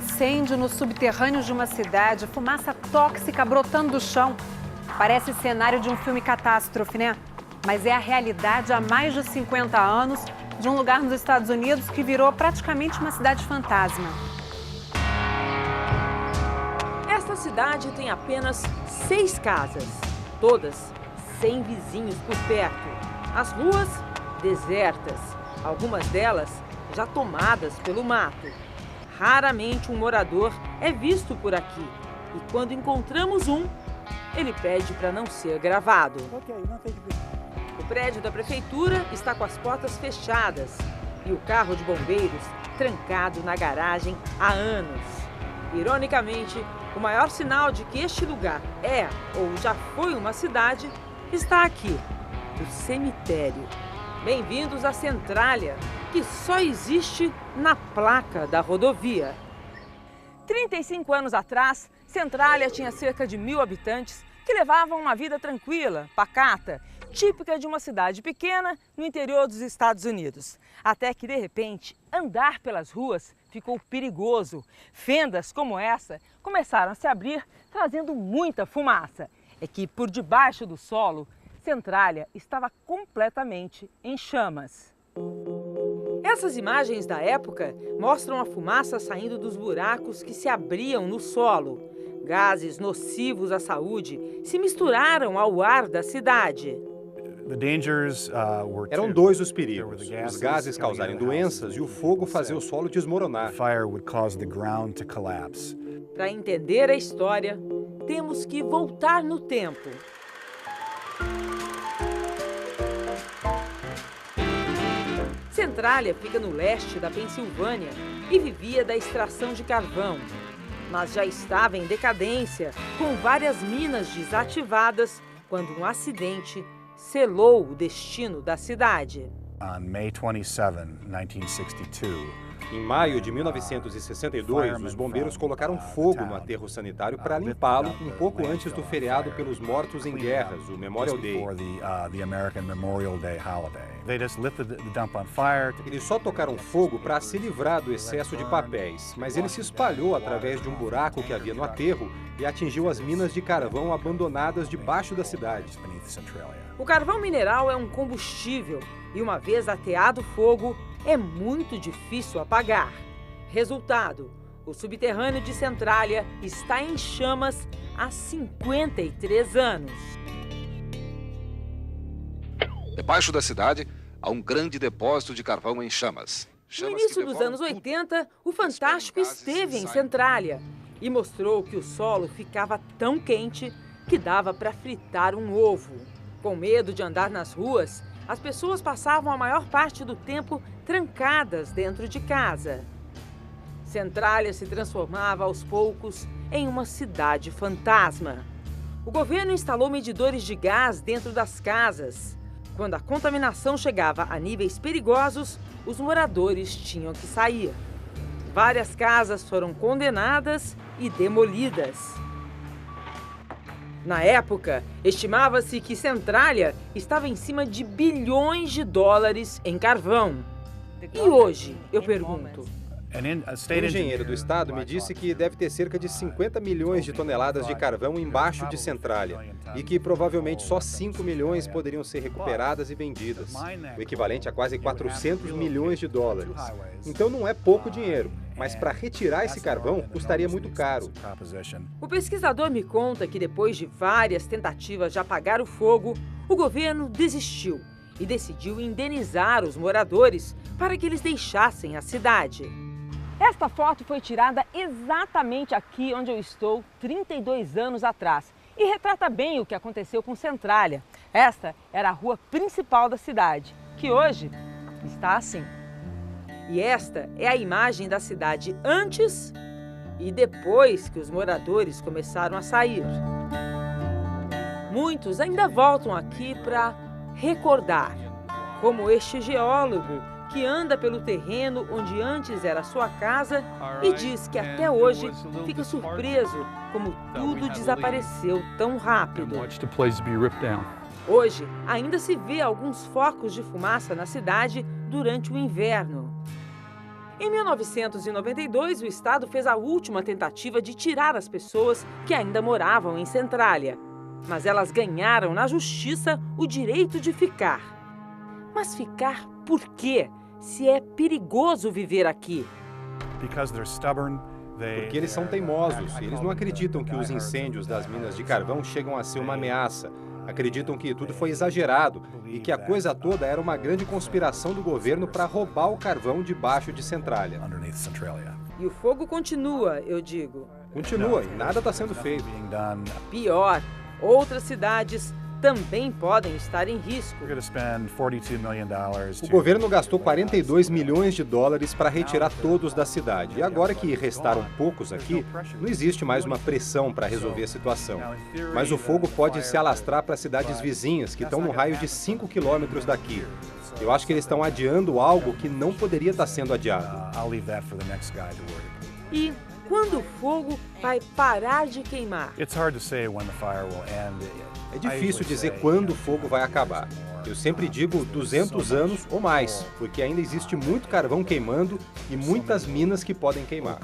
incêndio no subterrâneo de uma cidade, fumaça tóxica brotando do chão. Parece cenário de um filme catástrofe, né? Mas é a realidade há mais de 50 anos de um lugar nos Estados Unidos que virou praticamente uma cidade fantasma. Esta cidade tem apenas 6 casas, todas sem vizinhos por perto. As ruas desertas, algumas delas já tomadas pelo mato. Raramente um morador é visto por aqui e quando encontramos um, ele pede para não ser gravado. O prédio da prefeitura está com as portas fechadas e o carro de bombeiros trancado na garagem há anos. Ironicamente, o maior sinal de que este lugar é ou já foi uma cidade está aqui, o cemitério. Bem-vindos à Centralia, que só existe na placa da rodovia. 35 anos atrás, Centralia tinha cerca de 1.000 habitantes que levavam uma vida tranquila, pacata, típica de uma cidade pequena no interior dos Estados Unidos. Até que, de repente, andar pelas ruas ficou perigoso. Fendas como essa começaram a se abrir, trazendo muita fumaça. É que, por debaixo do solo, Centralia estava completamente em chamas. Essas imagens da época mostram a fumaça saindo dos buracos que se abriam no solo. Gases nocivos à saúde se misturaram ao ar da cidade. Eram 2 os perigos: os gases causarem doenças e o fogo fazer o solo desmoronar. Para entender a história, temos que voltar no tempo. Centralia fica no leste da Pensilvânia e vivia da extração de carvão, mas já estava em decadência, com várias minas desativadas, quando um acidente selou o destino da cidade. Em maio de 1962, os bombeiros colocaram fogo no aterro sanitário para limpá-lo um pouco antes do feriado pelos mortos em guerras, o Memorial Day. Eles só tocaram fogo para se livrar do excesso de papéis, mas ele se espalhou através de um buraco que havia no aterro e atingiu as minas de carvão abandonadas debaixo da cidade. O carvão mineral é um combustível e, uma vez ateado fogo, é muito difícil apagar. Resultado, o subterrâneo de Centralia está em chamas há 53 anos. Debaixo da cidade, há um grande depósito de carvão em chamas. No início dos anos 80, o Fantástico esteve em Centralia e mostrou que o solo ficava tão quente que dava para fritar um ovo. Com medo de andar nas ruas, as pessoas passavam a maior parte do tempo trancadas dentro de casa. Centralia se transformava aos poucos em uma cidade fantasma. O governo instalou medidores de gás dentro das casas. Quando a contaminação chegava a níveis perigosos, os moradores tinham que sair. Várias casas foram condenadas e demolidas. Na época, estimava-se que Centralia estava em cima de bilhões de dólares em carvão. E hoje, eu pergunto? O engenheiro do estado me disse que deve ter cerca de 50 milhões de toneladas de carvão embaixo de Centralia e que provavelmente só 5 milhões poderiam ser recuperadas e vendidas, o equivalente a quase 400 milhões de dólares. Então não é pouco dinheiro, mas para retirar esse carvão custaria muito caro. O pesquisador me conta que depois de várias tentativas de apagar o fogo, o governo desistiu e decidiu indenizar os moradores para que eles deixassem a cidade. Esta foto foi tirada exatamente aqui onde eu estou 32 anos atrás e retrata bem o que aconteceu com Centralia. Esta era a rua principal da cidade, que hoje está assim. E esta é a imagem da cidade antes e depois que os moradores começaram a sair. Muitos ainda voltam aqui para recordar, como este geólogo que anda pelo terreno onde antes era sua casa e diz que até hoje fica surpreso como tudo desapareceu tão rápido. Hoje, ainda se vê alguns focos de fumaça na cidade durante o inverno. Em 1992, o Estado fez a última tentativa de tirar as pessoas que ainda moravam em Centralia. Mas elas ganharam na justiça o direito de ficar. Mas ficar por quê? Se é perigoso viver aqui. Porque eles são teimosos e eles não acreditam que os incêndios das minas de carvão chegam a ser uma ameaça. Acreditam que tudo foi exagerado e que a coisa toda era uma grande conspiração do governo para roubar o carvão debaixo de Centralia. E o fogo continua, eu digo. Continua e nada está sendo feito. Pior, outras cidades também podem estar em risco. O governo gastou 42 milhões de dólares para retirar todos da cidade. E agora que restaram poucos aqui, não existe mais uma pressão para resolver a situação. Mas o fogo pode se alastrar para cidades vizinhas, que estão no raio de 5 quilômetros daqui. Eu acho que eles estão adiando algo que não poderia estar sendo adiado. E quando o fogo vai parar de queimar? É difícil dizer quando o fogo vai acabar. Eu sempre digo 200 anos ou mais, porque ainda existe muito carvão queimando e muitas minas que podem queimar.